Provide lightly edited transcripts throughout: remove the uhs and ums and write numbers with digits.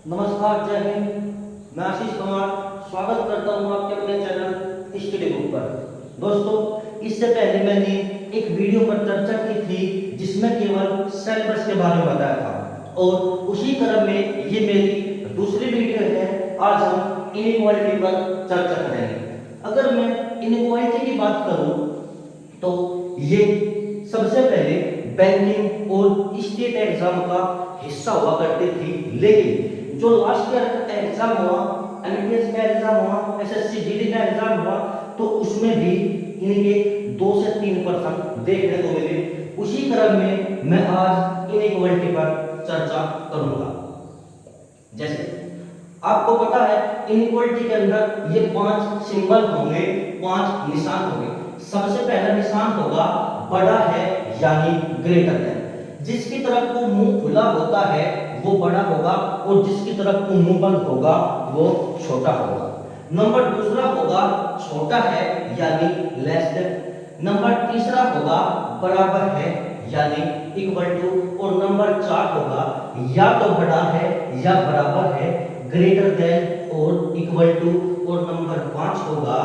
नमस्कार, जय हिंद। मैं आशीष कुमार स्वागत करता हूं आपके अपने चैनल स्टडी बुक पर। दोस्तों, इससे पहले मैंने एक वीडियो पर चर्चा की थी जिसमें केवल सिलेबस के बारे में बताया था, और उसी क्रम में ये मेरी दूसरी वीडियो है। आज हम इनइक्वालिटी पर चर्चा करेंगे। अगर मैं इनइक्वालिटी की बात करूं तो ये सबसे पहले बैंकिंग और स्टेट एग्जाम का हिस्सा हुआ करती थी, लेकिन जो लास्ट ईयर का एग्जाम हुआ, एमटीएस का एग्जाम हुआ, एसएससी जीडी का एग्जाम हुआ, तो उसमें भी इनके 2 से 3% देखने को मिले। उसी क्रम में मैं आज इनइक्वालिटी पर चर्चा करूंगा। जैसे आपको पता है, इनइक्वालिटी के अंदर ये 5 सिंबल होंगे, 5 निशान होंगे। सबसे पहला निशान होगा बड़ा है यानी ग्रेटर देन। जिसकी तरफ को मुंह खुला होता है वो बड़ा होगा, और जिसकी तरफ को मुंह बंद होगा वो छोटा होगा। नंबर दूसरा होगा छोटा है यानी लेस देन। नंबर तीसरा होगा बराबर है यानी इक्वल टू, और नंबर 4 होगा या तो बड़ा है या बराबर है, ग्रेटर देन और इक्वल टू, और नंबर 5 होगा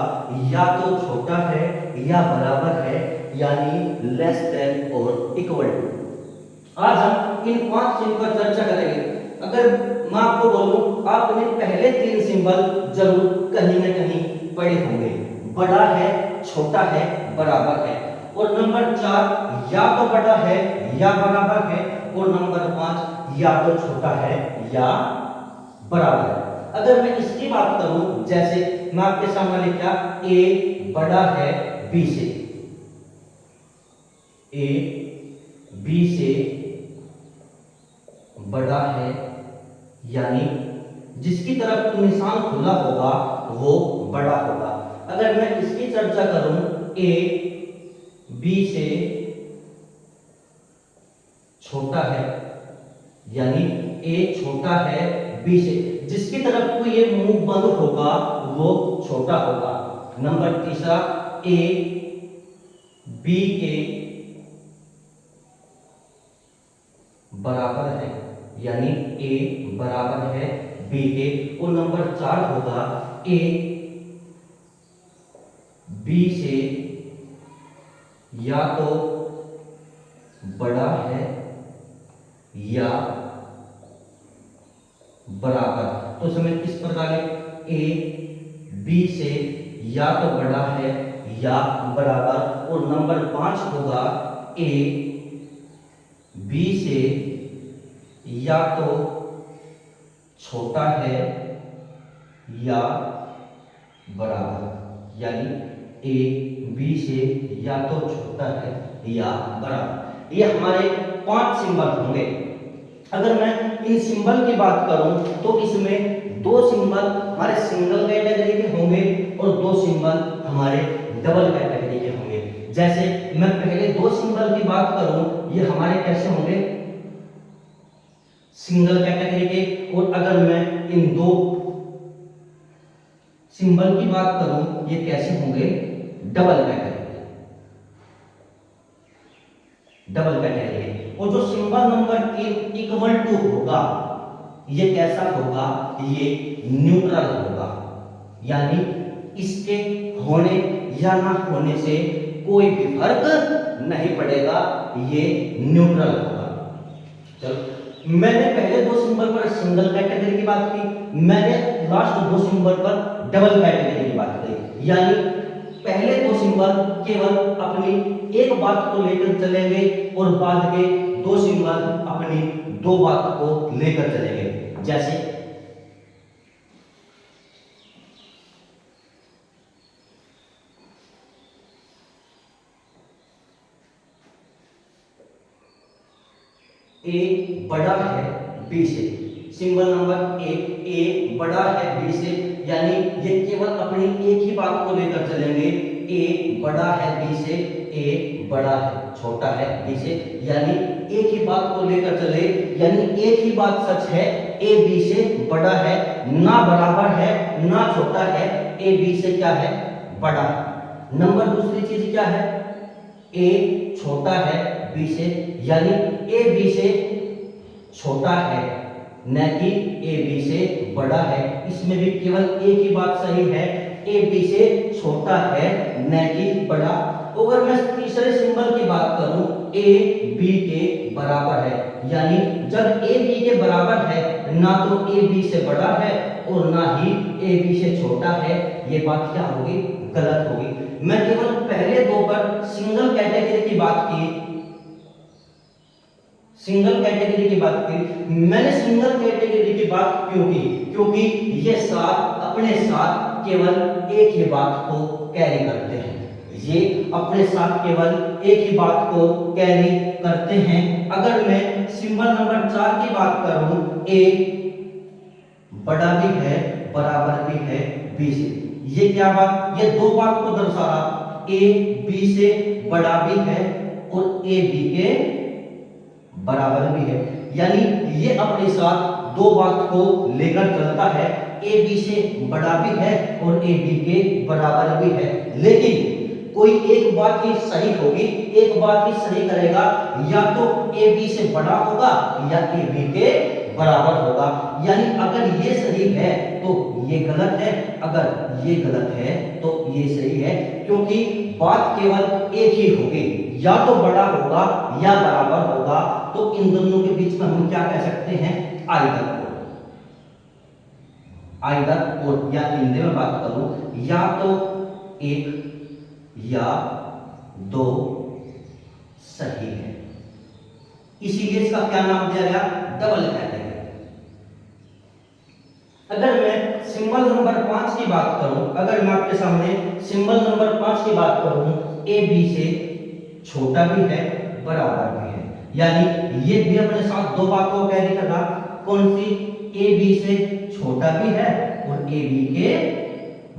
या तो छोटा है या बराबर है यानी लेस देन और इक्वल टू। आज हम इन 5 सिंबल पर चर्चा करेंगे। अगर मैं आपको बोलूं, आपने पहले 3 सिंबल जरूर कहीं न कहीं पढ़े होंगे। बड़ा है, छोटा है, बराबर है, और नंबर 4 या तो बड़ा है या बराबर है, और नंबर 5 या तो छोटा है या बराबर है। अगर मैं इसकी बात करूं, जैसे मैं आपके सामने लिखा ए बड़ा है बी से, ए बी से बड़ा है यानी जिसकी तरफ निशान खुला होगा वो बड़ा होगा। अगर मैं इसकी चर्चा करूं, ए बी से छोटा है यानी ए छोटा है बी से, जिसकी तरफ को ये मुंह बंद होगा वो छोटा होगा। नंबर तीसरा, ए बी के बराबर है यानी ए बराबर है बी के, और नंबर 4 होगा ए बी से या तो बड़ा है या बराबर। तो समय किस प्रकार है, ए बी से या तो बड़ा है या बराबर, और नंबर 5 होगा ए बी से या तो छोटा है या बराबर, यानी ए बी से या तो छोटा है या बराबर। ये हमारे 5 सिंबल होंगे। अगर मैं इन सिंबल की बात करूं तो इसमें 2 सिंबल हमारे सिंगल कैटेगरी के होंगे और 2 सिंबल हमारे डबल कैटेगरी के होंगे। जैसे मैं पहले 2 सिंबल की बात करूं, ये हमारे कैसे होंगे, सिंगल कैटेगरी के, और अगर मैं इन 2 सिंबल की बात करूं, ये कैसे होंगे, डबल कैटेगरी। Double category. और जो सिंबल नंबर 3 इक्वल टू होगा, ये कैसा होगा, ये न्यूट्रल होगा, यानी इसके होने या ना होने से कोई भी फर्क नहीं पड़ेगा, ये न्यूट्रल होगा। चलो, मैंने पहले 2 सिंबल पर सिंगल कैटेगरी की बात की, मैंने लास्ट 2 सिंबल पर डबल कैटेगरी की बात की। यानी पहले 2 सिंबल केवल अपनी एक बात को लेकर चलेंगे और बाद के 2 सिंबल अपनी 2 बात को लेकर चलेंगे। जैसे ए बड़ा है बी से, सिंबल नंबर 1, ए बड़ा है बी से, यानी ये केवल अपनी एक ही बात को लेकर चलेंगे। ए बड़ा है बी से, ए बड़ा है छोटा है बी से, यानी एक ही बात को लेकर चले, यानी एक ही बात सच है, ए बी से बड़ा है, ना बराबर है ना छोटा है, ए बी से क्या है, बड़ा है। नंबर दूसरी चीज क्या है, ए छोटा है बी से, यानी ए बी से छोटा है न कि ए बी से बड़ा है। इसमें भी केवल एक ही बात सही है, ए बी से छोटा है न कि बड़ा। अगर मैं तीसरे सिंबल की बात करूं, ए बी के बराबर है, यानी जब ए बी के बराबर है ना तो ए बी से बड़ा है और ना ही ए बी से छोटा है, ये बात क्या होगी? गलत होगी। मैं केवल पहले दो पर सिंगल कैटेगरी की बात की, मैंने सिंगल कैटेगरी की बात क्यों की? क्योंकि ये साथ अपने साथ केवल एक ही बात को कैरी करते हैं, ये अपने साथ केवल एक ही बात को कैरी करते हैं। अगर मैं सिंबल नंबर 4 की बात करूं, ए बड़ा भी है बराबर भी है बी से, ये क्या बात? ये दो बात को दर्शा रहा, ए बी से बड़ा भी है और ए बी के बराबर भी है, यानी ये अपने साथ दो बात को लेकर चलता है, ए बी से बड़ा भी है और ए बी के बराबर भी है। लेकिन कोई एक बात ही सही होगी, एक बात ही सही करेगा, या तो ए बी से बड़ा होगा या ए बी के बराबर होगा। यानी अगर ये सही है तो ये गलत है, अगर ये गलत है तो ये सही है, क्योंकि बात केवल एक ही होगी, या तो बड़ा होगा या बराबर होगा। तो इन दोनों के बीच में हम क्या कह सकते हैं? आइदर और, या हिंदी में बात करूं, या तो एक या दो सही है, इसीलिए इसका क्या नाम दिया गया? Double category. अगर मैं सिंबल नंबर 5 की बात करूं, अगर मैं आपके सामने सिंबल नंबर 5 की बात करूं, ए बी से छोटा भी है बराबर भी है, यानी ये भी अपने साथ दो बातों को कैरी कर रहा। कौन सी? ए बी से छोटा भी है और ए बी के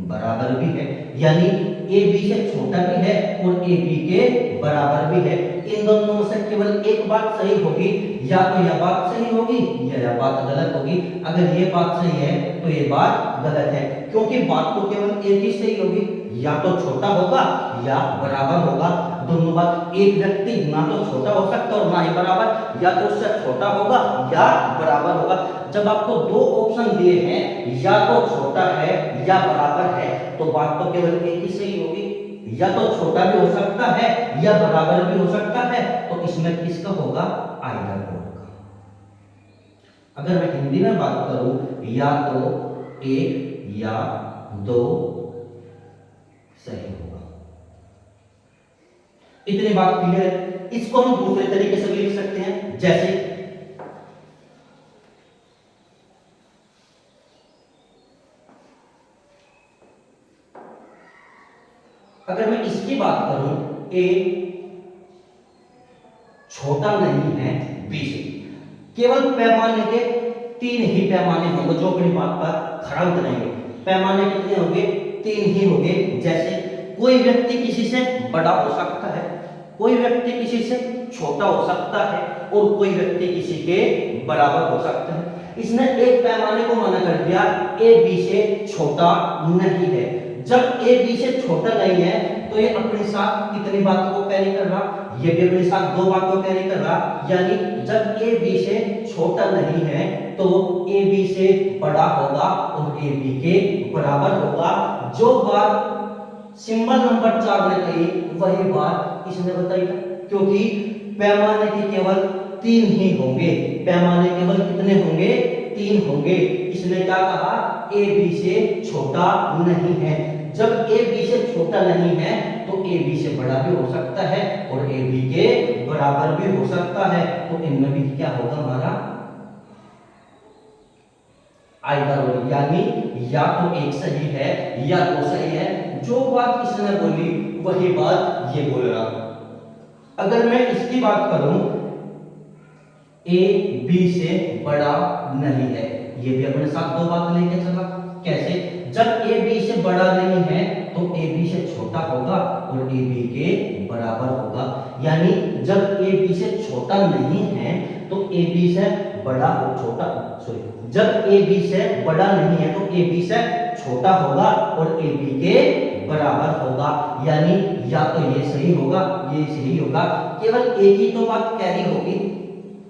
बराबर भी है, यानी ए बी से छोटा भी है और ए बी के बराबर भी है। इन दोनों में से केवल एक बात सही होगी, या तो यह बात सही होगी या यह बात गलत होगी। अगर ये बात सही है तो ये बात गलत है, क्योंकि बात तो केवल एक ही सही होगी, या तो छोटा होगा या बराबर होगा। दोनों बात, एक व्यक्ति ना तो छोटा हो सकता और ना ही बराबर, या तो उससे छोटा होगा या बराबर होगा। जब आपको दो ऑप्शन दिए हैं, या तो छोटा है या बराबर है, तो बात तो केवल एक ही सही होगी, या तो छोटा भी हो सकता है या बराबर भी हो सकता है। तो इसमें किसका होगा? आइदर और का। अगर मैं हिंदी में बात करूं, या तो एक या दो सही होगा। इतनी बात क्लियर है। इसको हम दूसरे तरीके से भी लिख सकते हैं, जैसे अगर मैं इसकी बात करूं, ए छोटा नहीं है बी से, केवल पैमाने के 3 ही पैमाने होंगे जो अपनी बात पर खरा उतरेंगे। पैमाने कितने होंगे? 3 ही होंगे। जैसे कोई व्यक्ति किसी से बड़ा हो सकता है, कोई व्यक्ति किसी से छोटा हो सकता है और कोई व्यक्ति किसी के बराबर हो सकता है। इसने एक पैमाने को मना कर दिया, ए बी से छोटा नहीं है। जब ए बी से छोटा नहीं है तो ये अपने साथ कितनी बातों को कैरी कर रहा? ये भी अपने साथ दो बातों को कैरी कर रहा, यानी जब ए बी से छोटा नहीं है तो ए बी से बड़ा होगा और ए बी के बराबर होगा। जो बात सिंबल नंबर 4 ने कही वही बात इसने बताई, क्योंकि पैमाने के केवल 3 ही होंगे। पैमाने केवल कितने होंगे? 3 होंगे। इसने क्या कहा? ए बी से छोटा नहीं है। जब ए बी से छोटा नहीं है तो ए बी से बड़ा भी हो सकता है और ए बी के बराबर भी हो सकता है। तो इनमें भी क्या होगा हमारा? आइदर और, यानी या तो एक सही है या दो सही है। जो बात इसने बोली वही बात ये बोल रहा। अगर मैं इसकी बात करूं, ए बी से बड़ा नहीं है, ये भी अपने साथ दो बात लेके चला। कैसे? जब ए बी से बड़ा नहीं है तो ए बी से छोटा होगा और ए बी के बराबर होगा। यानी जब ए बी से छोटा नहीं है तो ए बी से बड़ा हो छोटा सॉरी जब ए बी से बड़ा नहीं है तो ए बी से छोटा होगा और ए बी के बराबर होगा। यानी या तो ये सही होगा, ये सही होगा। केवल एक ही तो बात कैरी होगी,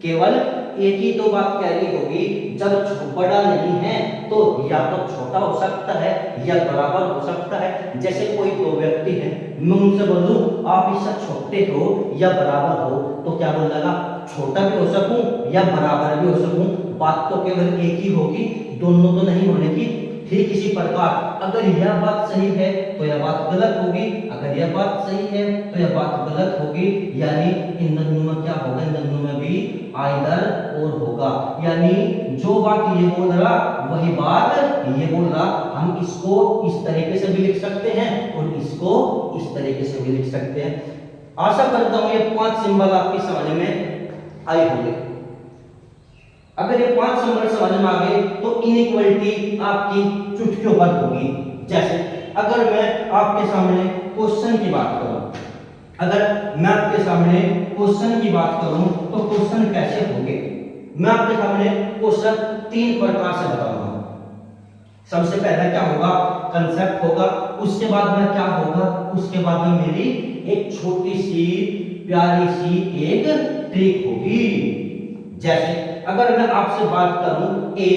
केवल एक ही तो बात कह रही होगी, जब बड़ा नहीं है तो या तो छोटा हो सकता है या बराबर हो सकता है। जैसे कोई दो व्यक्ति हैं, मैं उनसे बोलूं आप इससे छोटे हो या बराबर हो, तो क्या बोलेगा, छोटा भी हो सकूं या बराबर भी हो सकूं, बात तो केवल एक ही होगी, दोनों तो नहीं होने की। ठीक इसी प्रकार अगर यह बात सही है तो यह बात गलत होगी, अगर यह बात सही है तो यह बात गलत होगी, यानी इन दोनों में क्या होगा, इन दोनों में भी आइदर और होगा। यानी जो बात ये बोल रहा वही बात ये बोल रहा। हम इसको इस तरीके से भी लिख सकते हैं और इसको इस तरीके से भी लिख सकते हैं। आशा करता हूं ये 5 सिंबल आपकी समझ में आए होंगे। अगर ये 5 सिंबल समझ में आ गए तो इनइक्वालिटी आपकी चुटकियों पर होगी। जैसे अगर मैं आपके सामने क्वेश्चन की बात करूं, अगर मैं आपके सामने क्वेश्चन की बात करूं तो क्वेश्चन कैसे होंगे, मैं आपके सामने क्वेश्चन 3 प्रकार से बताऊंगा। सबसे पहला क्या होगा, कंसेप्ट होगा, उसके बाद में क्या होगा, उसके बाद में मेरी एक छोटी सी प्यारी सी एक ट्रिक होगी। जैसे अगर मैं आपसे बात करूं ए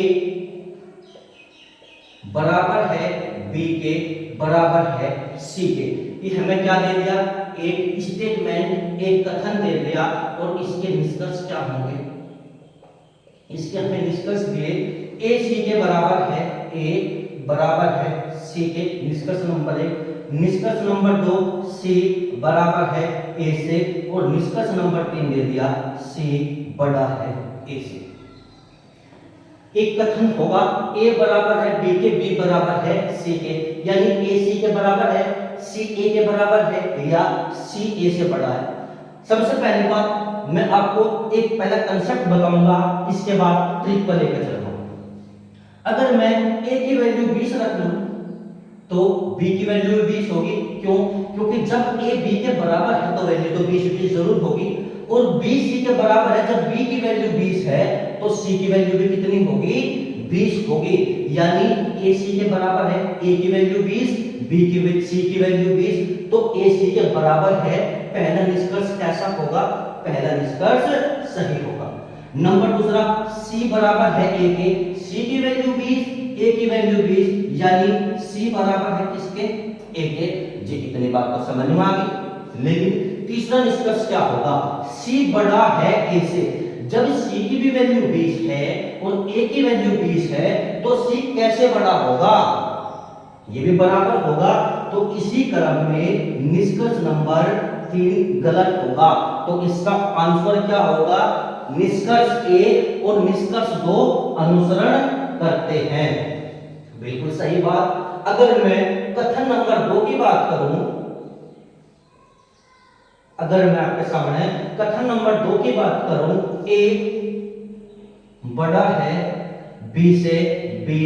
बराबर है बी के बराबर है सी के, ये हमें क्या दे दिया, एक स्टेटमेंट, एक कथन दे दिया, और इसके निष्कर्ष क्या होंगे, इसके हमें निष्कर्ष दिए ए सी के बराबर है, ए बराबर है सी के, निष्कर्ष नंबर 1, निष्कर्ष नंबर 2 सी बराबर है ए से, और निष्कर्ष नंबर 3 दे दिया सी बड़ा है ए से। एक कथन होगा ए बराबर है बी के, बी बराबर है सी के, यानी ए सी के बराबर है, सी ए के बराबर है, या सी ए से बड़ा है। सबसे पहली बात मैं आपको एक पहला कंसेप्ट बताऊंगा, इसके बाद ट्रिक पर लेकर चलूंगा। अगर मैं ए की वैल्यू 20 रख लूं तो बी की वैल्यू 20 होगी। क्यों? क्योंकि जब ए बी के बराबर है तो वैल्यू तो 20 जरूर होगी, और बी सी के बराबर है, जब बी की वैल्यू 20 है तो सी की वैल्यू भी कितनी होगी, 20 होगी। यानी ए सी के बराबर है, ए की वैल्यू 20, बी की सी की वैल्यू 20, तो ए सी के बराबर है। पहला निष्कर्ष कैसा होगा, पहला निष्कर्ष सही होगा। नंबर दूसरा, सी बराबर है ए के, सी की वैल्यू 20, ए की वैल्यू 20, यानी सी बराबर है किसके, ए के। जी इतनी बात तो समझ में आ गई। लेकिन तीसरा निष्कर्ष क्या होगा, सी बड़ा है ए से। जब सी की भी वैल्यू 20 है और ए की वैल्यू 20 है तो सी कैसे बड़ा होगा, ये भी बराबर होगा। तो इसी क्रम में निष्कर्ष नंबर 3 गलत होगा। तो इसका आंसर क्या होगा, निष्कर्ष 1 और निष्कर्ष 2 अनुसरण करते हैं। बिल्कुल सही बात। अगर मैं कथन नंबर 2 की बात करूं, अगर मैं आपके सामने कथन नंबर 2 की बात करूं, ए बड़ा है बी से, बी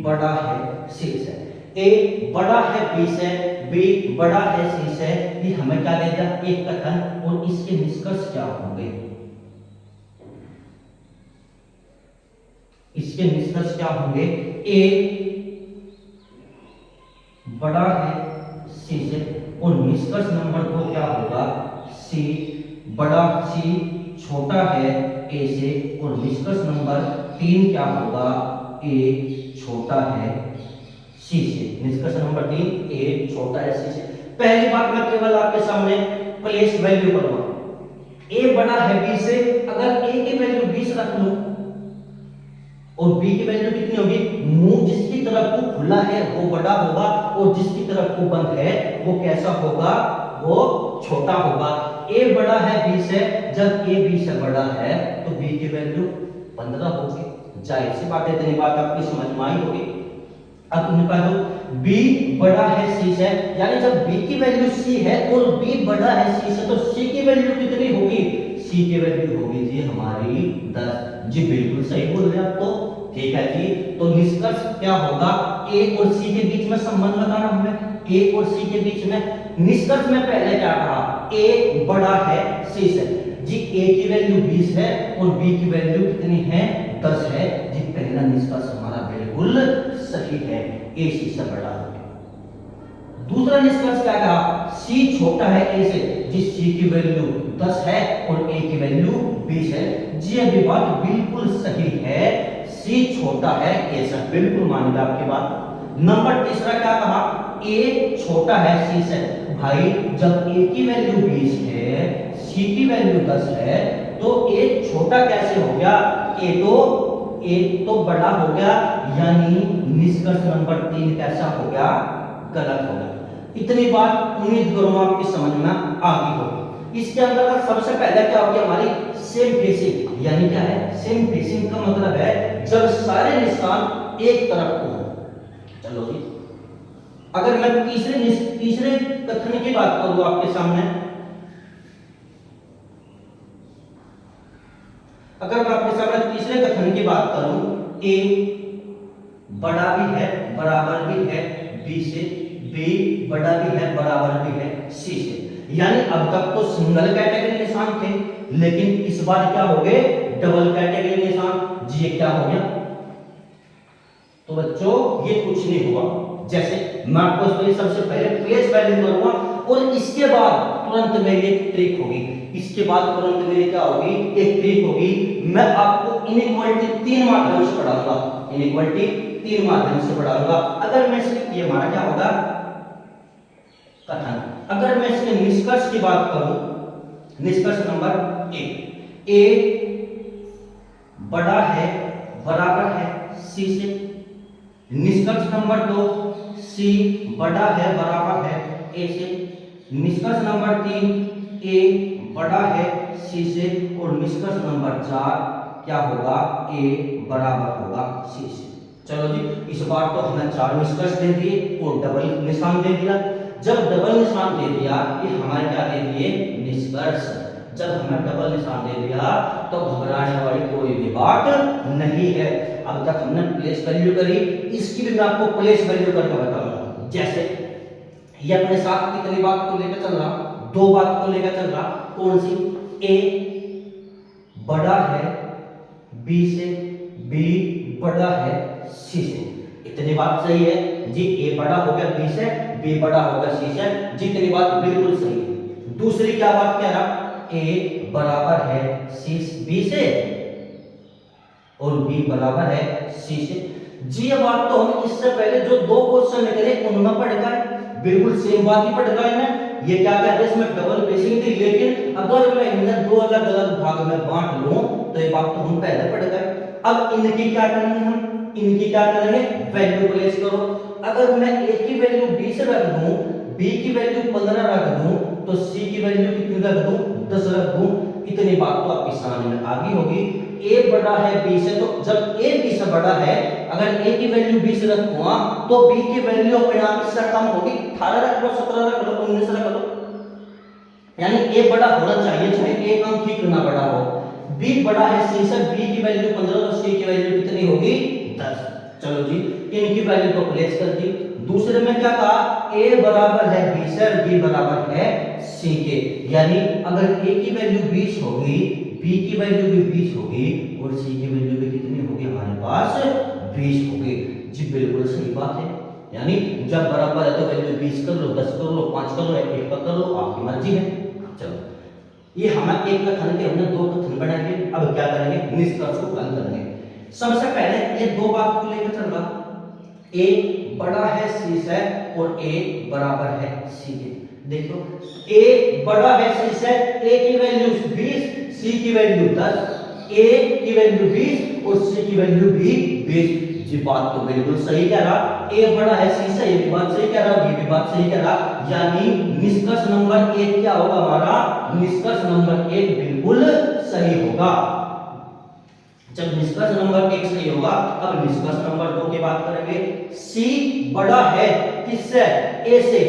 बड़ा है सी से, ए बड़ा है बी से, बी बड़ा है सी से, ये हमें क्या देगा, एक कथन, और इसके निष्कर्ष क्या होंगे, इसके निष्कर्ष क्या होंगे, ए बड़ा है सी से, और निष्कर्ष नंबर 2 क्या होगा, सी बड़ा, सी छोटा है ए से, और निष्कर्ष नंबर 3 क्या होगा, ए छोटा है सी से। निष्कर्ष नंबर 3 ए छोटा है सी से। पहली बात मैं केवल आपके सामने प्लेस वैल्यू करूंगा। ए बड़ा है बी से, अगर ए की वैल्यू 20 रख लूं और बी की वैल्यू कितनी होगी, मुंह जिसकी तरफ को खुला है वो बड़ा होगा, और जिसकी तरफ को बंद है वो कैसा होगा, वो छोटा होगा। ए बड़ा है बी से, जब ए बी से बड़ा है तो बी की वैल्यू 15 होगी। जाहिर सी बात है, इतनी बात आपकी समझ में आई होगी। अब उनका जो b बड़ा है c से, यानी जब b की वैल्यू c है और b बड़ा है c से, तो c की वैल्यू कितनी होगी, c की वैल्यू होगी जी हमारी 10। जी बिल्कुल सही बोल रहे हैं आप तो, ठीक है जी। तो निष्कर्ष क्या होगा, a और c के बीच में संबंध लगाना हमें, a और c के बीच में। निष्कर्ष में पहले क्या कहा, a बड़ा है c से, जी a की वैल्यू 20 है और b की वैल्यू कितनी है, 10 है। जी पहला निष्कर्ष हमारा बिल्कुल सही है, a c से बड़ा है। दूसरा निष्कर्ष क्या कहा, c छोटा है a से, जी c की वैल्यू 10 है और ए की वैल्यू 20 है। जी अभी बात बिल्कुल सही है, सी छोटा है ए से, बिल्कुल मानिए आपकी बात। नंबर तीसरा क्या कहा, ए छोटा है सी से। भाई जब ए की वैल्यू 20 है, सी की वैल्यू 10 है, तो ए छोटा कैसे हो गया, ए तो बड़ा हो गया, यानी निष्कर्ष नंबर 3 कैसा हो गया, गलत हो गया। इतनी बात उम्मीद करूंगा आपकी समझ में आ गई होगी। इसके अंदर सबसे पहले क्या होगी हमारी सेम फेसिंग, यानी क्या है सेम फेसिंग का मतलब है जब सारे निशान एक तरफ को हो। चलो जी, अगर मैं तीसरे कथन की बात करूं आपके सामने, अगर मैं आपके सामने तीसरे कथन की बात करूं, ए बड़ा भी है बराबर भी है बी से, बी बड़ा भी है बराबर भी है सी से। यानी अब तक तो सिंगल कैटेगरी निशान थे, लेकिन इस बार क्या हो गए, डबल कैटेगरी निशान। जी ये क्या हो गया, तो बच्चों ये कुछ नहीं हुआ। जैसे मैं आपको सबसे पहले प्लेस वैल्यू करूंगा और इसके बाद तुरंत मेरी एक ट्रिक होगी, इसके बाद तुरंत मेरी क्या होगी, एक ट्रिक होगी। मैं आपको इनइक्वालिटी 3 माध्यम से पढ़ाऊंगा, इनइक्वालिटी 3 माध्यम से पढ़ाऊंगा। अगर मैं सिर्फ ये हमारा क्या होगा कथन, अगर मैं इसके निष्कर्ष की बात करूं, निष्कर्ष नंबर 1, ए बड़ा है बराबर है सी से। निष्कर्ष नंबर 2, सी बड़ा है बराबर है ए से। निष्कर्ष नंबर 3, ए बड़ा है सी से। और निष्कर्ष नंबर 4 क्या होगा, ए बराबर होगा सी से। चलो जी, इस बार तो हमने 4 निष्कर्ष दे दिए और डबल निशान दे दिया। जब डबल निशान दे दिया, ये हमारे क्या दे दिए, निष्कर्ष। जब हमें डबल निशान दे दिया तो घबराने वाली कोई भी बात नहीं है। अब तक हमने प्लेस वैल्यू करी, इसकी भी मैं आपको प्लेस वैल्यू करके बताऊंगा। जैसे ये अपने साथ कितनी बात को लेकर चल रहा, 2 बात को लेकर चल रहा। कौन सी, ए बड़ा है बी से, बी बड़ा है सी से। इतनी बात सही है जी, ए बड़ा हो गया बी से, बी बड़ा हो गया सी से। जितनी बात बिल्कुल सही है। दूसरी क्या बात कह रहा, ए बराबर है सी बी से और बी बराबर है सी से। जी ये बात तो हम इससे पहले जो 2 क्वेश्चन निकले उनमें पढ़ गए, बिल्कुल सेम बात ही पढ़ गए हैं। ये क्या कह रहे हैं, इसमें डबल पेसिंग थी, लेकिन अगर मैं इन्हें 2 अलग अलग भाग में बांट लूं तो ये बात तो हम पहले पढ़ गए। अब इनकी क्या करेंगे, हम इनकी क्या करेंगे, वैल्यू प्लेस करो। अगर मैं ए की वैल्यू 20 रख दूं, बी की वैल्यू 15 रख दूं, तो सी की वैल्यू कितनी रख दूं, 10 रख दूं। इतनी बात तो आपकी समझ में आ गई होगी। ए बड़ा है बी से, तो जब ए बी से बड़ा है, अगर ए की वैल्यू 20 रखूंगा तो बी की वैल्यू अपने आप इससे कम होगी। 18 रख लो, 17 रख लो, 19 रख लो, यानी ए बड़ा होना चाहिए, चाहे ए कम ही क्यों ना बड़ा हो। बी बड़ा है सी से, बी की वैल्यू 15 और सी की वैल्यू कितनी होगी, 10। चलो जी, इनकी वैल्यू को प्लेस कर दी। दूसरे में क्या कहा, ए बराबर है बी से, बी बराबर है सी के। यानी अगर ए की वैल्यू 20 होगी, बी की वैल्यू भी 20 होगी और सी की वैल्यू भी कितनी होगी हमारे पास, 20 होगी। जी बिल्कुल सही बात है। यानी जब बराबर है तो वैल्यू 20 कर लो, 10 कर लो, 5 कर लो, 1 कर लो, आपकी मर्जी है। चलो, ये हमें एक कथन के हमने 2 कथन बनाएंगे। अब क्या करेंगे, निष्कर्ष को हल करेंगे। सबसे पहले ये 2 बात को लेकर चल रहा, ए बड़ा है सी से और ए बराबर है सी के। देखो ए बड़ा है सी से, ए की वैल्यू 20, सी की वैल्यू 10, ए की वैल्यू 20 और सी की वैल्यू भी 20। जी बात तो बिल्कुल सही कह रहा, ए बड़ा है सी से, ये भी बात सही कह रहा, ये भी बात सही कह रहा। यानी निष्कर्ष नंबर 1 क्या होगा हमारा, निष्कर्ष नंबर 1 बिल्कुल सही होगा। जब निष्कर्ष नंबर 1 सही होगा, अब निष्कर्ष नंबर 2 की बात करेंगे। सी बड़ा है किससे, ए से।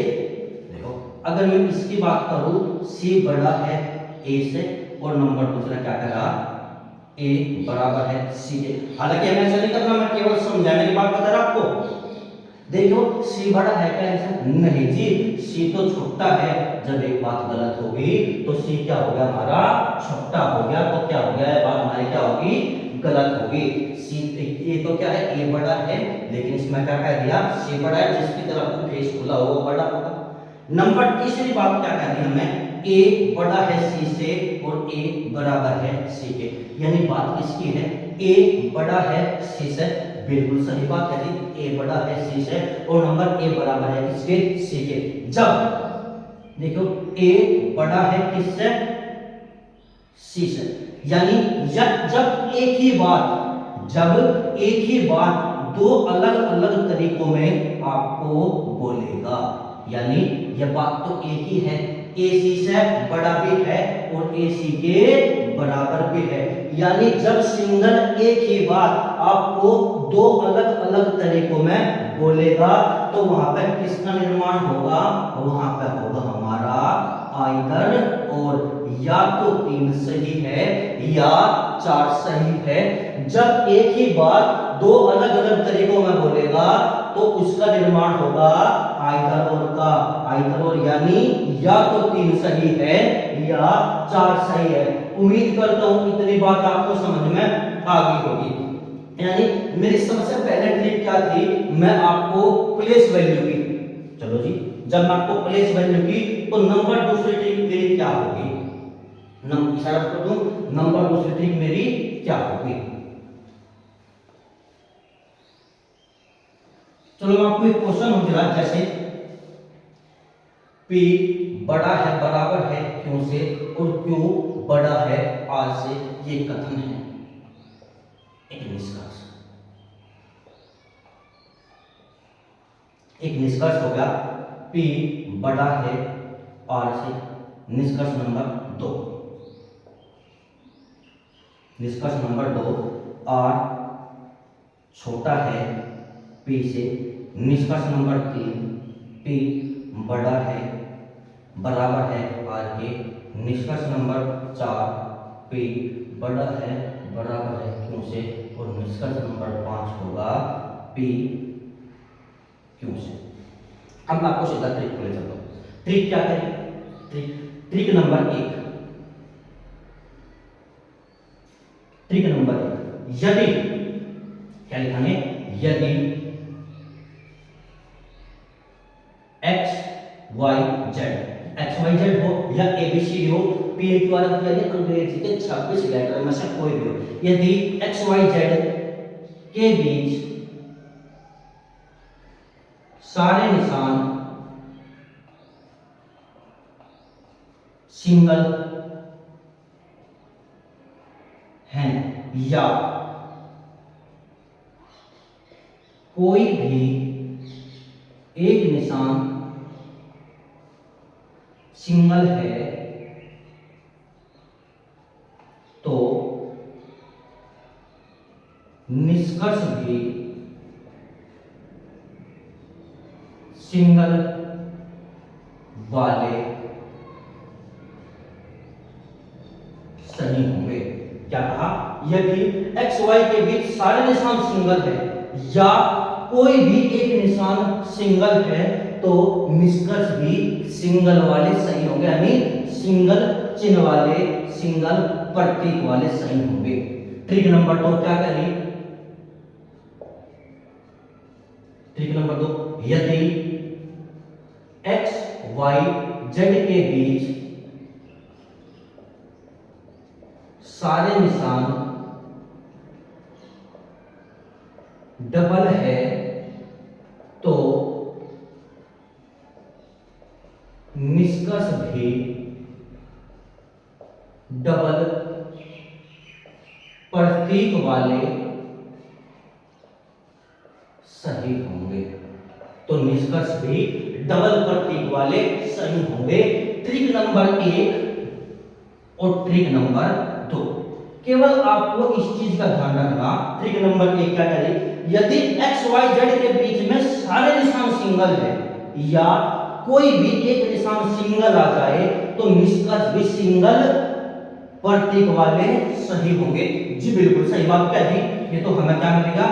देखो अगर मैं इसकी बात करूं, सी बड़ा है ए से और नंबर दूसरा क्या कह रहा, ए बराबर है सी के। हालांकि हमें ऐसा नहीं करना, मैं केवल समझाने की बात बता रहा आपको। देखो सी बड़ा है क्या आंसर, नहीं जी, सी तो छोटा है। जब एक बात गलत होगी तो सी क्या हो गया हमारा, छोटा हो गया, तो क्या हो गया, बात हमारी क्या होगी, गलत होगी। सी ये तो क्या है, ए बड़ा है, लेकिन इसमें क्या कह दिया, सी बड़ा है, जिसकी तरफ फेस खुला हो वो बड़ा होगा। नंबर तीसरी बात क्या कहती है हमें, ए बड़ा है सी से और ए बराबर है सी के, यानी बात किसकी है, ए बड़ा है सी से, बिल्कुल सही बात है जी, ए बड़ा है सी से और नंबर ए बराबर है किसके, सी के। जब देखो ए बड़ा है किससे, सी से, यानी जब एक ही बात दो अलग अलग तरीकों में आपको बोलेगा, यानी यह बात तो एक ही है, ए सी से बड़ा भी है और ए सी के बराबर भी है, यानी जब सिंगल एक ही बात आपको दो अलग अलग तरीकों में बोलेगा तो वहां पर किसका निर्माण होगा, वहां पर होगा हमारा आइदर और, या तो 3 सही है या 4 सही है। जब एक ही बात दो अलग अलग तरीकों में बोलेगा तो उसका निर्माण होगा आइदर और का, आइदर और यानी या तो 3 सही है या 4 सही है। उम्मीद करता हूं इतनी बात आपको समझ में आ गई होगी। यानी मेरी सबसे पहले ट्रिक क्या थी, मैं आपको प्लेस वैल्यू की, चलो जी, जब मैं आपको प्लेस वैल्यू की तो नंबर दूसरी ट्रिक मेरी क्या होगी, इशारा कर दूं, नंबर दूसरी ट्रिक मेरी क्या होगी। चलो मैं आपको एक क्वेश्चन हो रहा, जैसे P बड़ा है बराबर है Q से और Q बड़ा है R से, ये कथन है, एक निष्कर्ष हो गया, P बड़ा है R से। निष्कर्ष नंबर 2, निष्कर्ष नंबर 2, R छोटा है P से। निष्कर्ष नंबर 3, P बड़ा है बराबर है R के। निष्कर्ष नंबर 4, P बड़ा है बराबर है Q से और निष्कर्ष नंबर 5 होगा P Q से। अब मैं आपको सीधा ट्रिक को ले चलता हूं। ट्रिक क्या है, ट्रिक नंबर 1, ट्रिक नंबर 1, यदि क्या लिखेंगे, यदि एक्स वाई जेड हो या एबीसी हो, पी क्यू आर यानी अंग्रेजी के 26 लेटर में से कोई भी हो, यदि एक्स वाई जेड के बीच सारे निशान सिंगल हैं या कोई भी एक निशान सिंगल है तो निष्कर्ष भी सिंगल वाले सही होंगे। क्या कहा, यदि एक्स वाई के बीच सारे निशान सिंगल है या कोई भी एक निशान सिंगल है तो निष्कर्ष भी सिंगल वाले सही होंगे, यानी सिंगल चिन्ह वाले, सिंगल प्रतीक वाले सही होंगे। ट्रिक नंबर 2 क्या करें, ट्रिक नंबर 2, यदि एक्स वाई जेड के बीच सारे निशान डबल है तो निष्कर्ष भी डबल प्रतीक वाले सही होंगे, तो निष्कर्ष भी डबल प्रतीक वाले सही होंगे। ट्रिक नंबर 1 और ट्रिक नंबर 2, केवल आपको इस चीज का ध्यान रखना। ट्रिक नंबर 1 क्या करें, यदि एक्स वाई जेड के बीच में सारे निशान सिंगल है या कोई भी एक निशान सिंगल आ जाए तो निष्कर्ष भी सिंगल प्रतीक वाले सही होंगे। जी बिल्कुल सही बात कह दी, ये तो हमें क्या मिलेगा,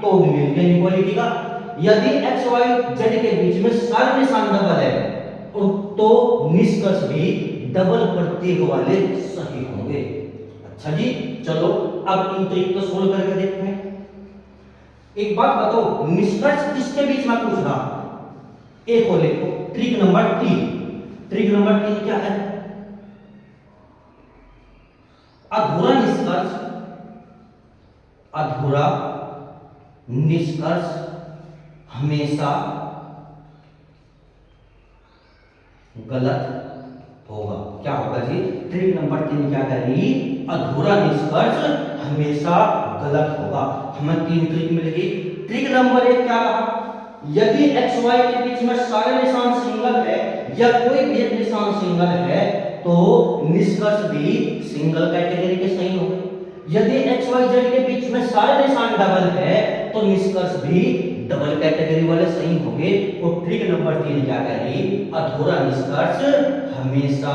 तो मिल गया इक्वालिटी का। यदि एक्स वाई जेड के बीच में सारे निशान डबल है तो निष्कर्ष भी डबल प्रतीक वाले सही होंगे। अच्छा जी, चलो अब इन ट्रिक को सोल्व करके देखते हैं। एक बात बताओ, निष्कर्ष किसके बीच में पूछ रहा, एक को लिखो। ट्रिक नंबर 3, ट्रिक नंबर 3 क्या है, अधूरा निष्कर्ष, अधूरा निष्कर्ष हमेशा गलत होगा। क्या होगा जी? ट्रिक नंबर 3 क्या कह रही? अधूरा निष्कर्ष हमेशा गलत होगा। हमें 3 ट्रिक मिलेगी। ट्रिक नंबर 1 क्या कहा? यदि एक्स वाई के बीच में सारे निशान सिंगल है या कोई भी एक निशान सिंगल है तो निष्कर्ष भी सिंगल कैटेगरी के सही होंगे। यदि एक्स वाई जेड के बीच में सारे निशान डबल है तो निष्कर्ष भी डबल कैटेगरी वाले सही होंगे। और ट्रिक नंबर 3 क्या कह रही? अधूरा निष्कर्ष हमेशा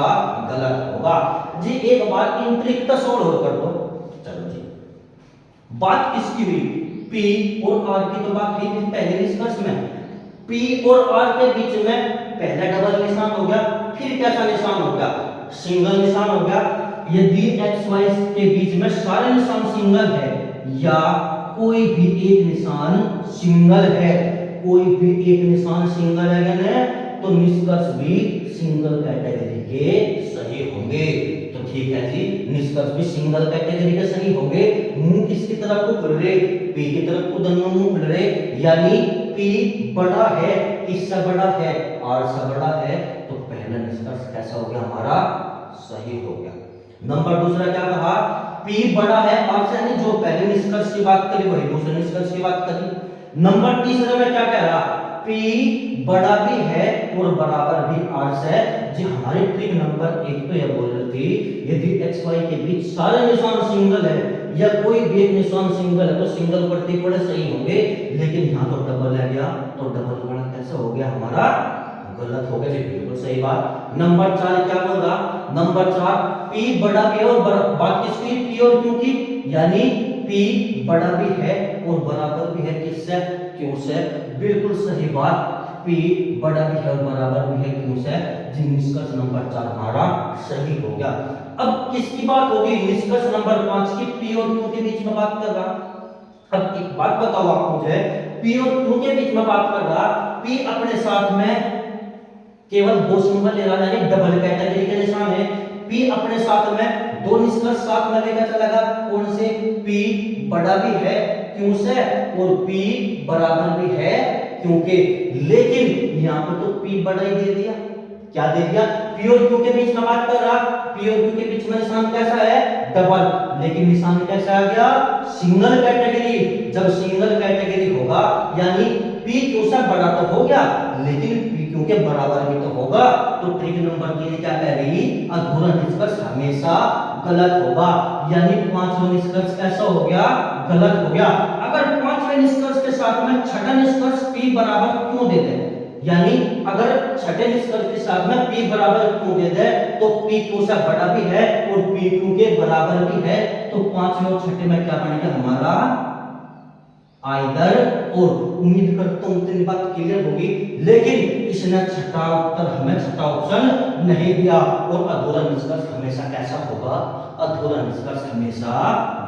गलत होगा। जी एक बार इन ट्रिक का सोल्व कर दो। चलो जी, बात किसकी हुई? P और R की तो बात हुई पहले निष्कर्ष में। P और R के बीच में पहला डबल निशान हो गया, फिर कैसा निशान हो गया? सिंगल निशान हो गया। यदि एक्स वाई के बीच में सारे निशान सिंगल है या कोई भी एक निशान सिंगल है, कोई भी एक निशान सिंगल है तो निष्कर्ष भी सिंगल कैटेगरी के सही होंगे। तो ठीक है जी, निष्कर्ष भी सिंगल कैटेगरी के सही होंगे। मुंह किसकी तरफ को खुल रहे? P की तरफ को दोनों मुंह खुल रहे, यानी P बड़ा है, किससे बड़ा है? R से बड़ा है। तो पहला निष्कर्ष कैसा हो गया? हमारा सही हो गया। नंबर दूसरा क्या कहा? P बड़ा है R से, यानी जो पहले निष्कर्ष की बात करी वही दूसरे निष्कर्ष की बात करी। नंबर तीसरा में क्या कह रहा? P बड़ा भी है और बराबर भी R से। जी हमारी ट्रिक नंबर 1 तो यह बोल रही थी यदि एक्स वाई के बीच सारे निशान सिंगल है या कोई भी एक निशान सिंगल है तो सिंगल प्रतीक बड़े सही होंगे। लेकिन यहाँ तो डबल आ गया, तो डबल बड़ा कैसे हो गया? हमारा गलत हो गया जी, बिल्कुल सही बात। नंबर 4 क्या बोल रहा? नंबर 4 P बड़ा भी है और बात किसकी? P और Q की, यानी P बड़ा भी है और बराबर भी है किससे? Q से। बिल्कुल सही बात, P बड़ा भी है और बराबर भी है Q से। जी निष्कर्ष नंबर 4 हमारा सही हो गया। अब किसकी बात होगी? निष्कर्ष नंबर 5 की। P और Q के बीच में बात कर रहा। अब एक बात बताओ आप मुझे, P और Q के बीच में बात कर रहा, P अपने साथ में केवल 2 सिंबल ले रहा, यानी डबल कैटेगरी के निशान है। P अपने साथ में 2 निष्कर्ष साथ में लेकर चलेगा। कौन से? P बड़ा भी है Q से और P बराबर भी है Q के। लेकिन यहाँ पर तो P बड़ा ही दे दिया। क्या दे दिया? P और Q के बीच में बात कर रहा, P और Q के बीच में निशान कैसा है? डबल। लेकिन निशान कैसा आ गया? Single category. जब सिंगल कैटेगरी होगा यानी P Q से बड़ा तो हो गया लेकिन P Q के बराबर भी तो होगा। तो ट्रिक नंबर 3 क्या कह रही? अधूरा निष्कर्ष हमेशा गलत होगा, यानी 5वां निष्कर्ष कैसा हो गया? गलत हो गया। अगर 5वें निष्कर्ष के साथ में छठा निष्कर्ष P बराबर क्यों दे दे, यानी अगर छठे निष्कर्ष के साथ में P बराबर क्यों दे दे तो P Q से बड़ा भी है और P Q के बराबर भी है। तो 5वें और छठे में क्या बनेगा? हमारा आइदर और। उम्मीद करता हूं इतनी बात क्लियर होगी। लेकिन इसने छठा उत्तर हमें छठा ऑप्शन नहीं दिया। और अधूरा निष्कर्ष हमेशा कैसा होगा? अधूरा निष्कर्ष हमेशा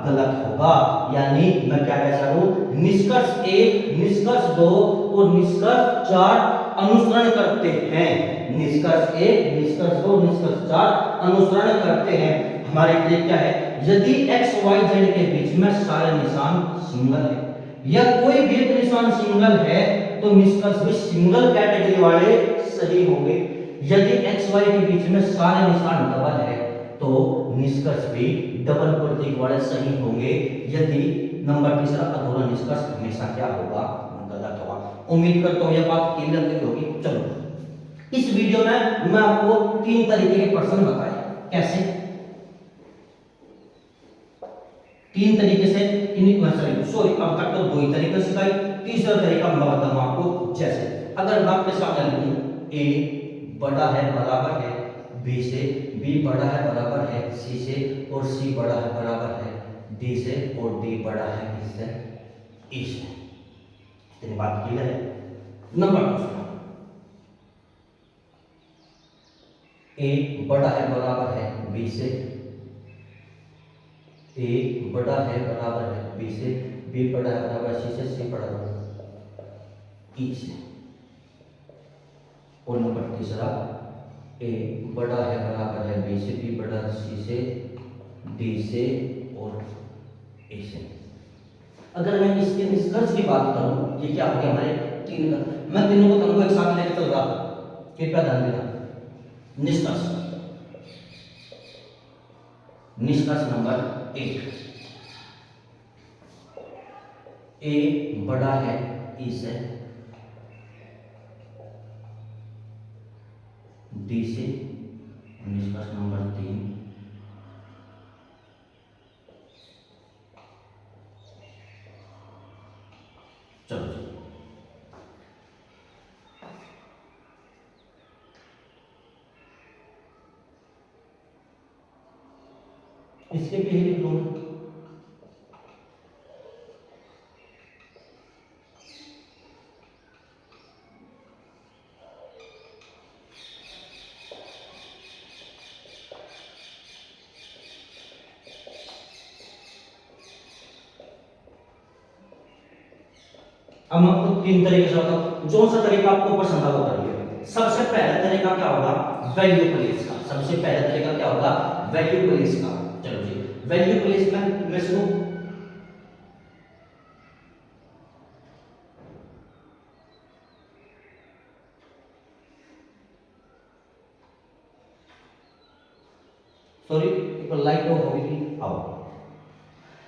गलत होगा। यानी मैं क्या कह सकता हूं? निष्कर्ष 1, निष्कर्ष 2 और निष्कर्ष 4 अनुसरण करते हैं। निष्कर्ष 1, निष्कर्ष 2, निष्कर्ष 4 अनुसरण करते हैं। हमारी ट्रिक क्या है? यदि एक्स वाई जेड के बीच में सारे निशान सिंगल है या कोई भी एक निशान सिंगल है तो निष्कर्ष भी सिंगल कैटेगरी वाले सही होंगे। यदि एक्स वाई के बीच में सारे निशान डबल है तो निष्कर्ष भी डबल प्रतीक वाले सही होंगे। यदि नंबर तीसरा अधूरा निष्कर्ष हमेशा क्या होगा? गलत होगा। उम्मीद करता हूं यह बात क्लियर होगी। चलो इस वीडियो में मैं आपको 3 तरीके के प्रश्न बताए। कैसे? 3 तरीके से सॉरी अब तक तो 2 ही तरीके सिखाई। तीसरा तरीका मैं बताऊं आपको। जैसे अगर मैं आपके सामने लिखूं A बड़ा है बराबर है B से, B बड़ा है बराबर है C से और C बड़ा है बराबर है D से और D बड़ा है किससे? E से। इतनी बात क्लियर है। नंबर दूसरा, A बड़ा है बराबर है B से, A बड़ा है बराबर है B से, B बड़ा है बराबर C से, C बड़ा है E से। और नंबर तीसरा, A बड़ा है बराबर है B से, B बड़ा C से डी से और ए से। अगर मैं इसके निष्कर्ष की बात करूं, ये क्या हो गया हमारे तीन का, मैं तीनों को तुमको एक साथ लेकर चल रहा, कृपया ध्यान देना। निष्कर्ष, निष्कर्ष नंबर 1, ए बड़ा है ई से, डी से। निष्कर्ष नंबर 3, चलो जी इसके पहले लिख लो। अब मैं आपको तीन तरीके से बताऊं, जो सा तरीका आपको पसंद आएगा करिए। सबसे पहला तरीका क्या होगा, वैल्यू प्लेस का। सबसे पहला तरीका क्या होगा, वैल्यू प्लेस का। चलो जी, वैल्यू प्लेस में इसको सॉरी एक लाइट ऑफ होगी थी। आओ,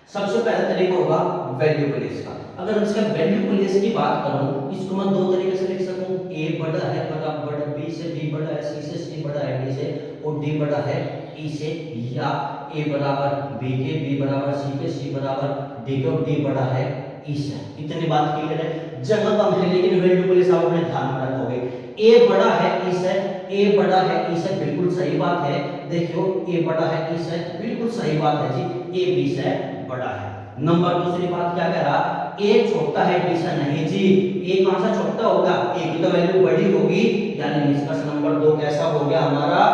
सबसे पहला तरीका होगा वैल्यू प्लेस का। अगर इसका वैल्यू प्लेस की बात करूं, इसको मैं दो तरीके से लिख सकूं, ए बड़ा है बराबर बी से, बी बड़ा है सी से, सी बड़ा है डी से, और डी बड़ा है ई से, या ए बराबर बी के, बी बराबर सी के, सी बराबर डी के, और डी बड़ा है ई से। इतनी बात क्लियर है, जगह कम है लेकिन वैल्यू प्लेस आप अपने ध्यान में रखोगे। ए बड़ा है ई से, ए बड़ा है ई से, बिल्कुल सही बात है। देखियो ए बड़ा है ई से, बिल्कुल सही बात है जी, ए बी से बड़ा है। नंबर दूसरी बात क्या कह रहा, ए छोटा है बी से, नहीं जी, ए कहां से छोटा होगा, ए की तो वैल्यू बड़ी होगी, यानी निष्कर्ष नंबर 2 कैसा हो गया हमारा,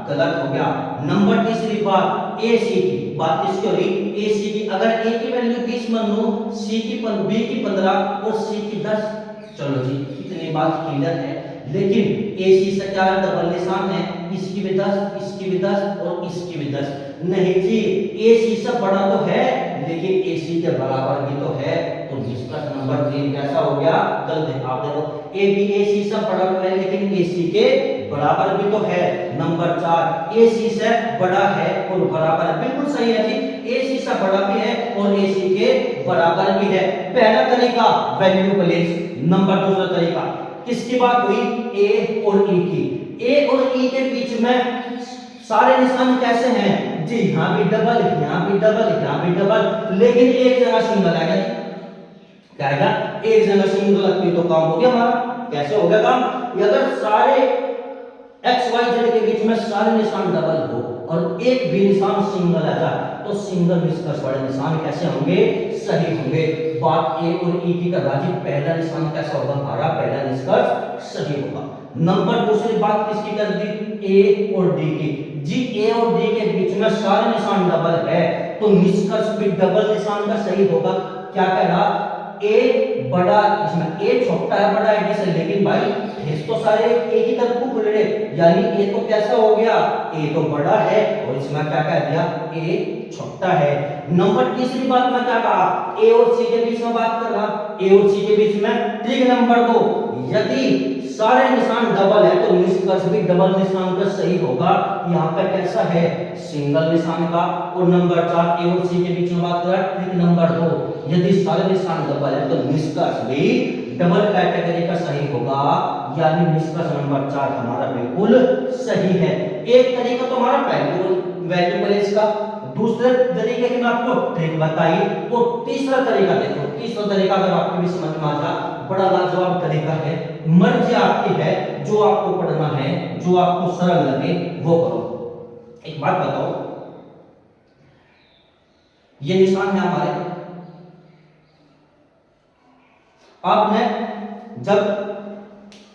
गलत हो गया। नंबर तीसरी बात, ए सी की बात किसकी हो रही, ए सी की। अगर ए की वैल्यू 20 मान लो, सी की बी की 15 और सी की 10। चलो जी, इतनी बात क्लियर है। लेकिन ए सी से क्या डबल निशान है, इसकी भी 10, इसकी भी 10 और इसकी भी 10। नहीं जी, ए सी से बड़ा तो है लेकिन ए सी के बराबर भी तो है, तो निष्कर्ष नंबर 3 कैसा हो गया, गलत है। आप देखो ए बी ए सी से बड़ा तो है लेकिन ए सी के बराबर भी तो है। नंबर 4, ए सी से बड़ा है और बराबर है, बिल्कुल सही है जी, ए सी से बड़ा भी है और ए सी के बराबर भी है। पहला तरीका वैल्यू प्लेस। नंबर दूसरा तरीका किसकी बात हुई, ए और ई की। ए और ई के बीच में सारे निशान कैसे हैं जी, यहां भी डबल, यहां भी डबल, यहां भी डबल, लेकिन एक जगह सिंगल आएगा जी। क्या आएगा, एक जगह सिंगल लगती तो काम हो गया हमारा। कैसे हो गया काम, अगर सारे एक्स वाई जेड के बीच में सारे निशान डबल हो और एक भी निशान सिंगल आ जाए तो सिंगल निष्कर्ष वाले निशान कैसे होंगे, सही होंगे। बात ए और ई की कर रहा जी, पहला निशान कैसा होगा हमारा, पहला निष्कर्ष सही होगा। नंबर दूसरी बात किसकी कर दी, ए और डी की। जी ए और डी के बीच में सारे निशान डबल है तो निष्कर्ष भी डबल निशान का सही होगा। क्या कह रहा, ए बड़ा, इसमें ए छोटा है बड़ा है डी से, लेकिन भाई फेस तो सारे एक ही तरफ को खुल रहे, यानी ए तो कैसा हो गया, ए तो बड़ा है और इसमें क्या कह दिया, ए छोटा है। नंबर तीसरी बात में क्या कहा, ए और सी के बीच में बात कर रहा, ए और सी के बीच में। ट्रिक नंबर 2, यदि सारे निशान डबल है तो निष्कर्ष भी डबल निशान का सही होगा। यहाँ पे कैसा है, सिंगल निशान का। और नंबर 4, ए और सी के बीच में बात कर रहा है। ट्रिक नंबर 2, यदि सारे निशान डबल है तो निष्कर्ष भी डबल कैटेगरी का सही होगा, यानी निष्कर्ष नंबर 4 हमारा बिल्कुल सही है। एक तरीका तो हमारा वैल्यू प्लेस का, दूसरे तरीके की मैं आपको ट्रिक बताई, और तीसरा तरीका देखो। तीसरा तरीका अगर आपको भी समझ में आ जाए, बड़ा लाजवाब तरीका है, मर्जी आपकी है, जो आपको पढ़ना है, जो आपको सरल लगे वो करो। एक बात बताओ, ये निशान है हमारे, आपने जब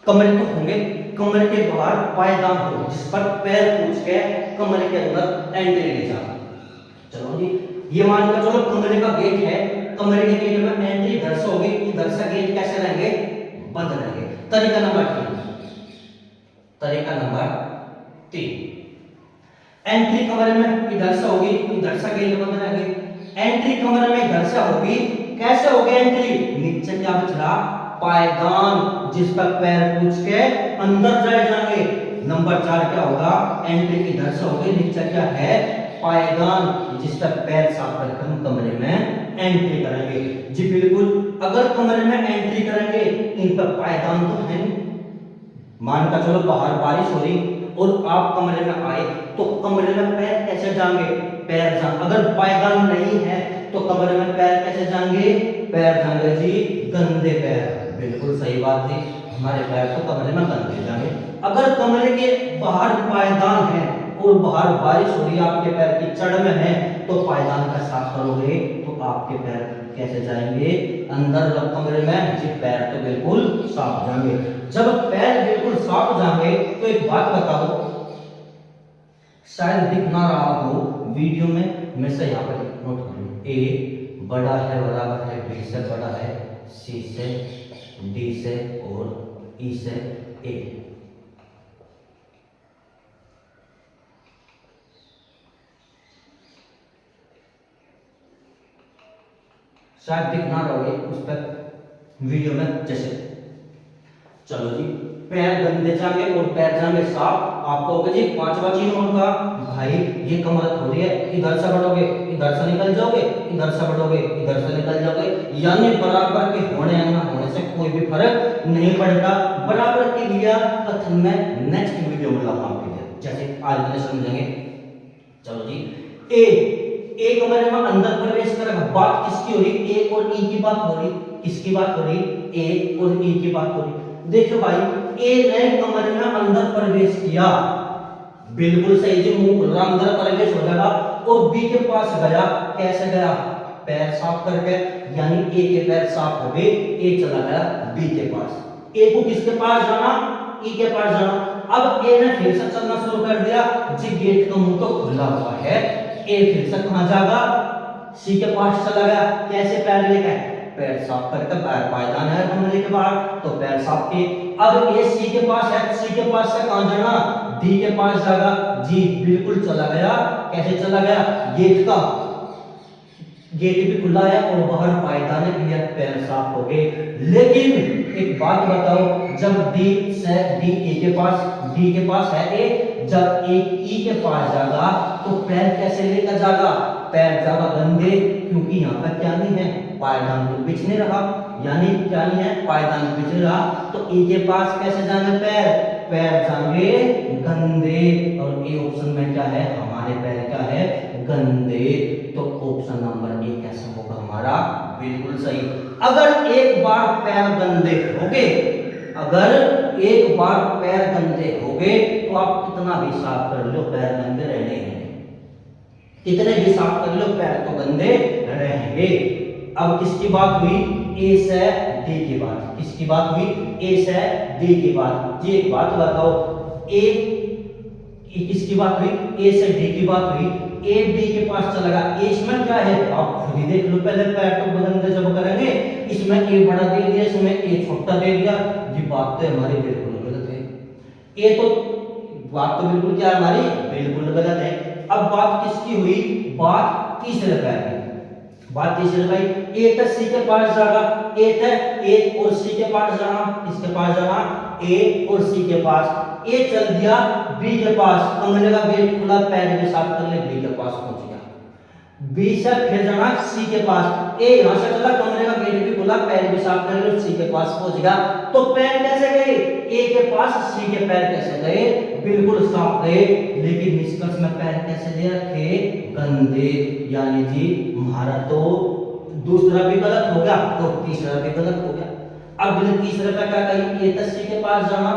कमरे में होंगे, कमरे के बाहर पायदान हो जिस पर पैर पूछ के कमरे के अंदर एंट्री ले जाना। चलो जी, ये मान के चलो कमरे का गेट है, कमरे के गेट में एंट्री इधर से होगी, इधर से गेट कैसे रहेंगे, बंद रहेंगे। तरीका नंबर 3, तरीका नंबर 3, एंट्री कमरे में इधर से होगी, इधर से गई बंद रहेगी। एंट्री कमरे में इधर से होगी, कैसे होगी एंट्री? नीचे क्या बच रहा? पायदान, जिस पर पैर पूछ के अंदर जाए जाएंगे। नंबर 4 क्या होगा? एंट्री इधर से होगी, नीचे क्या है? पायदान, जिस पर पैर साफ करके हम कमरे में एंट्री करेंगे। जी बिल्कुल, अगर कमरे में एंट्री करेंगे, इन पर पायदान तो है नहीं। मान का चलो बाहर बारिश हो रही और आप कमरे में आए, तो कमरे में पैर कैसे जाएंगे? पैर जा, अगर पायदान नहीं है तो कमरे में पैर कैसे जाएंगे? पैर जाएंगे जी गंदे पैर। बिल्कुल सही बात थी, हमारे पैर तो कमरे में गंदे जाएंगे। अगर कमरे के बाहर पायदान है और बाहर बारिश हो रही है, आपके पैर की चढ़ में है, तो पायदान का साफ करोगे तो आपके पैर कैसे जाएंगे? अंदर। जब कमरे में जी पैर तो बिल्कुल साफ जाएंगे। जब पैर बिल्कुल साफ जाएंगे तो एक बात बताओ, शायद दिख ना रहा हो वीडियो में, मैं से यहाँ पर नोट कर लूँ। ए बड़ा है बराबर है बी से, बड़ा है सी से, डी से और ई से ए। शायद दिख ना रहोगे उस पर वीडियो में जैसे। चलो जी, पैर गंदे जाएंगे और पैर जाएंगे साफ। आपको होगा जी 5वां चीज होगा, भाई ये कमर हो रही है, इधर से बढ़ोगे इधर से निकल जाओगे, इधर से बढ़ोगे इधर से निकल जाओगे, यानी बराबर के होने या ना होने से कोई भी फर्क नहीं पड़ता। बराबर के लिया कथन में नेक्स्ट वीडियो में लाऊंगा आपके लिए, जैसे आज में समझेंगे। चलो जी, ए कमरे में अंदर प्रवेश करेगा। बात किसकी हो रही? ए और ई की बात हो रही। किसकी बात हो रही? ए और ई की बात हो रही। देखो भाई, ए ने कमरे में अंदर प्रवेश किया, बिल्कुल सही जी, मुंह खुल रहा, अंदर प्रवेश हो जाएगा। और बी के पास गया, कैसे गया? पैर साफ करके, यानी ए के पैर साफ हो गए, ए चला गया बी के पास। ए को किसके पास जाना? ई के पास जाना। अब ए ने फिर से चलना शुरू कर दिया जी, गेट का मुंह तो खुला हुआ है। ए फिर से कहां जाएगा? सी के पास चला गया, कैसे? पैर लेके, पैर साफ करके, पैर पायदान है कमरे के बाहर तो पैर साफ किए। अब ए सी के पास है, सी के पास से कहां जाना? डी के पास जाएगा। जी बिल्कुल चला गया, कैसे चला गया? गेट का, गेट भी खुला है और बाहर पायदान भी है, पैर साफ हो गए। लेकिन एक बात बताओ, जब डी से डी ए के पास, डी के पास है ए, जब एक ई के पास जाएगा तो पैर कैसे लेकर जाएगा? पैर जाएगा गंदे, क्योंकि यहाँ पर क्या नहीं है? पायदान तो बिछ नहीं रहा, यानी क्या नहीं है? पायदान बिछ रहा, तो ई के पास कैसे जाएंगे? पैर, पैर जाएंगे गंदे। और ए ऑप्शन में क्या है? हमारे पैर क्या है? गंदे। तो ऑप्शन नंबर ए कैसा होगा हमारा? बिल्कुल सही। अगर एक बार पैर गंदे हो गए, अगर एक बार पैर गंदे हो गए तो आप कितना भी साफ कर लो, पैर गंदे रहने हैं। कितने भी साफ कर लो, पैर तो गंदे रहेंगे। अब किसकी बात हुई? ए से डी की बात। किसकी बात हुई? ए से डी की बात। जी एक बात बताओ, ए किसकी बात हुई? ए से डी की बात हुई। ए बी के पास चला गया, ए इसमें क्या है? आप खुद ही देख लो, पहले पैर तो गंदे जब करेंगे, इसमें ए बड़ा दे दिया, इसमें ए छोटा दे दिया। जी बात तो हमारी बिल्कुल गलत है। ए तो बात तो बिल्कुल क्या हमारी? बिल्कुल गलत है। अब बात किसकी हुई? बात तीसरे पैर की। बात तीसरे भाई, ए तक सी के पास जाएगा, ए तक ए और सी के पास जाना। किसके पास जाना? ए और सी के पास। ए चल दिया बी के पास, कमरे का गेट खुला, पैर भी साफ कर ले, बी के पास पहुंच गया। बी से फिर जाना सी के पास। ए यहां से चला, कमरे का गेट भी खुला, पैर भी साफ कर ले, सी के पास पहुंच गया। तो पैर कैसे गए? ए के पास, सी के पैर कैसे गए? बिल्कुल साफ गए। लेकिन निष्कर्ष में पैर कैसे दे रखे? गंदे। यानी जी हमारा तो दूसरा भी गलत हो गया तो तीसरा भी गलत हो गया। अब तीसरे पे क्या कही? ए तक सी के पास जाना,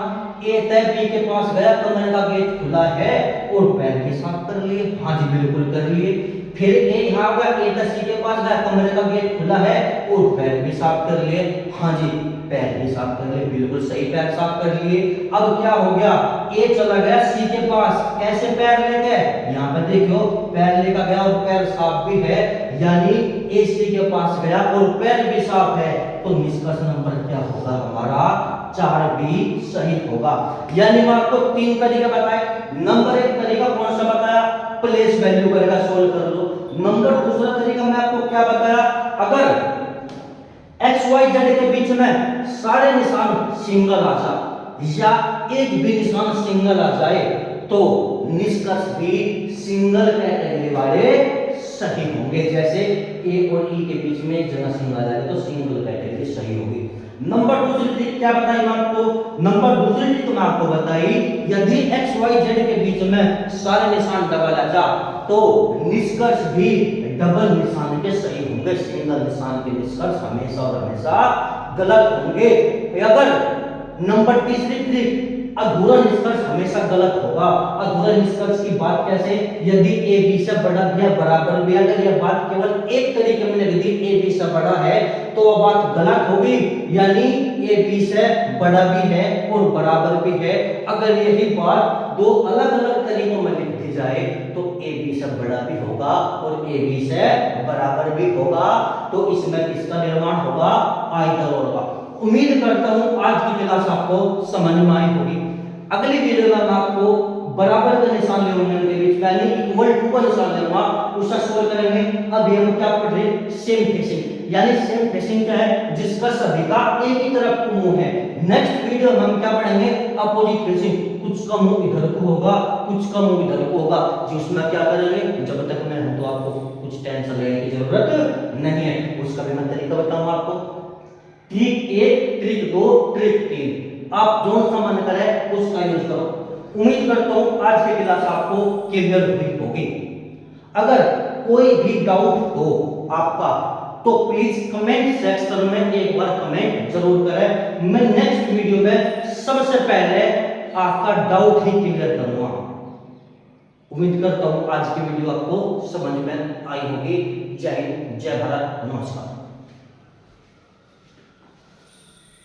ए तक बी के पास गया, कमरे का गेट खुला है और पैर भी साफ कर लिए। हाँ जी बिल्कुल कर लिए। फिर ए यहाँ गया, ए तक सी के पास गया, कमरे का गेट खुला है और पैर भी साफ कर लिए। हाँ जी पैर भी साफ कर लिए, बिल्कुल सही, पैर साफ कर लिए। अब क्या हो गया? ए चला गया सी के पास, कैसे? पैर लेके, यहाँ पे देखो पैर लेकर गया और पैर साफ भी है, यानी ए सी के पास गया और पैर भी साफ है। तो निष्कर्ष नंबर क्या होगा हमारा? 4 भी सही होगा। यानी मैं आपको 3 तरीके बताए। नंबर 1 तरीका कौन सा बताया? प्लेस वैल्यू करेगा, सोल्व कर लो। नंबर दूसरा तरीका मैं आपको क्या बताया, अगर एक्स वाई जेड के बीच में सारे निशान सिंगल आ जाए या एक भी निशान सिंगल आ जाए तो निष्कर्ष भी सिंगल कैटेगरी वाले सही होंगे। जैसे ए और ई के बीच में एक जगह सिंगल आ जाए तो सिंगल कैटेगरी सही होगी। नंबर दूसरी ट्रिक क्या बताई मैं आपको, नंबर दूसरी ट्रिक मैं आपको बताई, यदि एक्स वाई जेड के बीच में सारे निशान डबल आ जाए तो निष्कर्ष भी डबल निशान के सही होंगे। सिंगल निशान के निष्कर्ष हमेशा और हमेशा गलत होंगे। अगर नंबर तीसरी ट्रिक, अधूरा निष्कर्ष हमेशा गलत होगा। अधूरा निष्कर्ष की बात कैसे, यदि ए बी से बड़ा भी है बराबर भी, अगर यह बात केवल एक तरीके में यदि ए बी से बड़ा है तो वह बात गलत होगी, यानी ए बी से बड़ा भी है और बराबर भी है। अगर यही बात दो अलग अलग तरीकों में लिख दी जाए तो ए बी से बड़ा भी होगा और ए बी से बराबर भी होगा, तो इसमें किसका निर्माण होगा, आइदर और का। उम्मीद करता हूं आज की क्लास आपको समझ में आई होगी। अगली वीडियो में मैं आपको बराबर का निशान लेने के बीच में यानी इक्वल टू का निशान लेना उसका सोल्व करेंगे। अब ये हम क्या पढ़ रहे हैं, सेम फेसिंग, यानी सेम फेसिंग क्या है, जिसका सभी का एक ही तरफ को मुंह है। नेक्स्ट वीडियो में हम क्या पढ़ेंगे, अपोजिट फेसिंग, कुछ का मुंह इधर को होगा कुछ का मुंह इधर को होगा, जिसमें क्या करेंगे, जब तक मैं हूं तो आपको कुछ टेंशन लेने की जरूरत नहीं है, उसका भी मैं तरीका बताऊंगा आपको। ट्रिक 1, ट्रिक 2, ट्रिक 3, आप जो सा मन करे उसका यूज करो। उम्मीद करता हूं आज की क्लास आपको क्लियर हुई होगी। अगर कोई भी डाउट हो आपका तो प्लीज कमेंट सेक्शन में एक बार कमेंट जरूर करें। मैं नेक्स्ट वीडियो में सबसे पहले आपका डाउट ही क्लियर करूंगा। उम्मीद करता हूं आज की वीडियो आपको समझ में आई होगी। जय हिंद, जय भारत, नमस्कार।